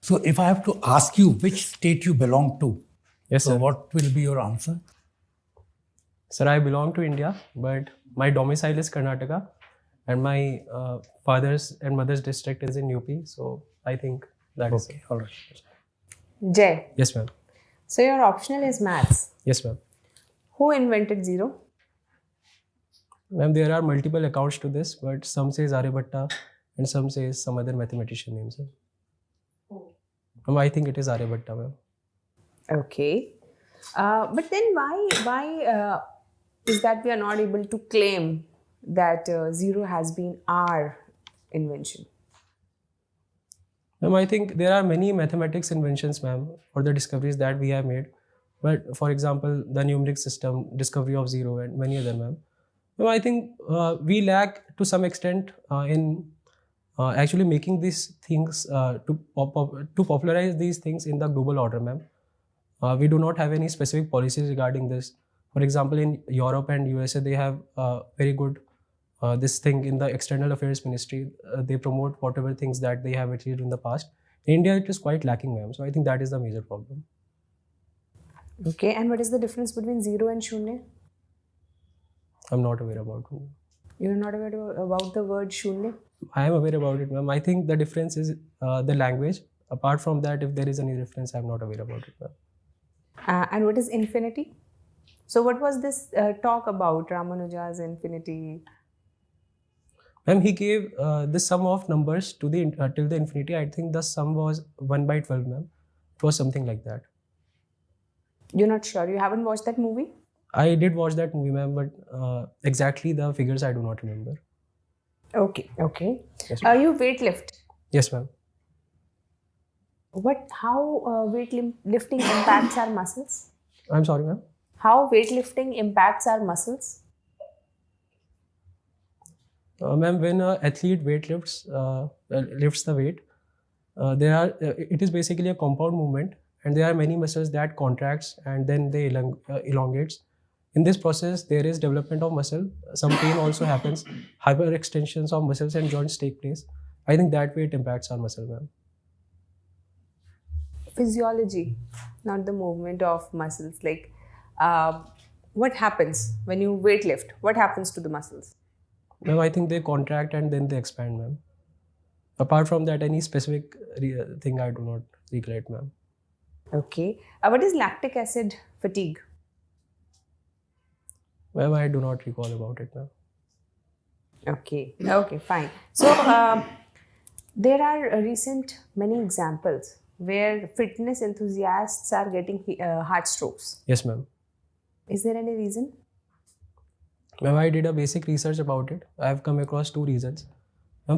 So if I have to ask you which state you belong to, Yes, so sir. what will be your answer? Sir, I belong to India, but my domicile is Karnataka, and my father's and mother's district is in UP. So I think that is Okay, all right. Jay. Yes, ma'am. So your optional is maths. Yes, ma'am. Who invented zero? Ma'am, there are multiple accounts to this, but some says Aryabhatta and some says some other mathematician name, sir. Ma'am, I think it is Aryabhatta, ma'am. Okay. But then why is that we are not able to claim that zero has been our invention? Ma'am, I think there are many mathematics inventions, ma'am, or the discoveries that we have made. But for example, the numeric system, discovery of zero, and many other, ma'am. Ma'am, I think we lack to some extent in actually making these things to popularize these things in the global order, ma'am. We do not have any specific policies regarding this. For example, in Europe and USA, they have very good this thing in the External Affairs Ministry. They promote whatever things that they have achieved in the past. In India, it is quite lacking, ma'am. So I think that is the major problem. Okay. And what is the difference between zero and shunya? I'm not aware about it. You're not aware about the word shunya? I am aware about it, ma'am. I think the difference is the language. Apart from that, if there is any difference, I'm not aware about it, ma'am. And what is infinity? So what was this talk about, Ramanuja's infinity? Ma'am, he gave the sum of numbers to the till the infinity. I think the sum was 1/12, ma'am. It was something like that. You're not sure? You haven't watched that movie? I did watch that movie, ma'am, but exactly the figures I do not remember. Okay. Okay. Yes, ma'am. You weightlift. Yes, ma'am. How weightlifting impacts our muscles? I'm sorry, ma'am. How weightlifting impacts our muscles? Ma'am, when an athlete lifts the weight, it is basically a compound movement, and there are many muscles that contracts and then they elongates. In this process, there is development of muscle. Some pain also happens. Hyperextensions of muscles and joints take place. I think that way it impacts our muscle, ma'am. Physiology, not the movement of muscles. Like, what happens when you weightlift? What happens to the muscles? Ma'am, I think they contract and then they expand, ma'am. Apart from that, any specific thing I do not recollect, ma'am. Okay. What is lactic acid fatigue? Ma'am, I do not recall about it, ma'am. Okay. Okay, fine. So, there are many examples where fitness enthusiasts are getting heart strokes. Yes, ma'am. Is there any reason? Ma'am, I did a basic research about it. I have come across two reasons.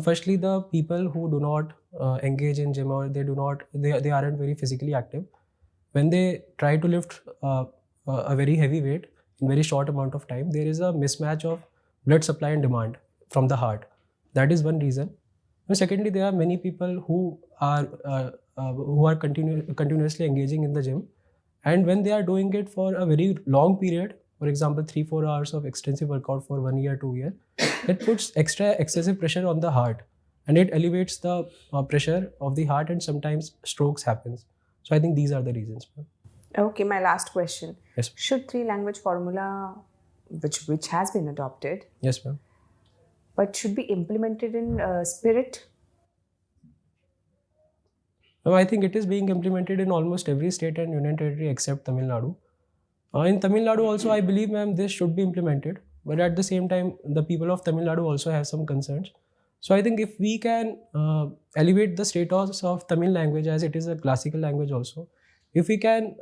Firstly, the people who do not engage in gym, or they aren't very physically active. When they try to lift a very heavy weight in very short amount of time, there is a mismatch of blood supply and demand from the heart. That is one reason. And secondly, there are many people who are continuously engaging in the gym, and when they are doing it for a very long period, for example 3-4 hours of extensive workout for 1 year, 2 years, it puts excessive pressure on the heart, and it elevates the pressure of the heart, and sometimes strokes happens. So I think these are the reasons. Okay, my last question. Yes. Should 3-language formula, which has been adopted, Yes, ma'am. but should be implemented in spirit? No, I think it is being implemented in almost every state and union territory except Tamil Nadu. In Tamil Nadu also, I believe, ma'am, this should be implemented. But at the same time, the people of Tamil Nadu also have some concerns. So I think if we can elevate the status of Tamil language, as it is a classical language also, if we can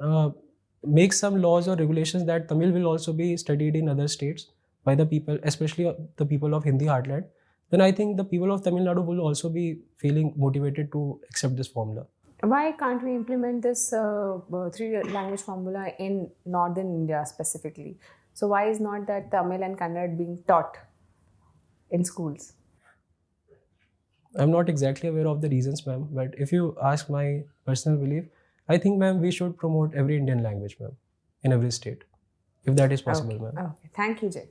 make some laws or regulations that Tamil will also be studied in other states by the people, especially the people of Hindi heartland, then I think the people of Tamil Nadu will also be feeling motivated to accept this formula. Why can't we implement this 3-language formula in northern India specifically? So why is not that Tamil and Kannada being taught in schools? I'm not exactly aware of the reasons, ma'am, but if you ask my personal belief, I think, ma'am, we should promote every Indian language, ma'am, in every state, if that is possible, ma'am. Okay. Thank you, Jay.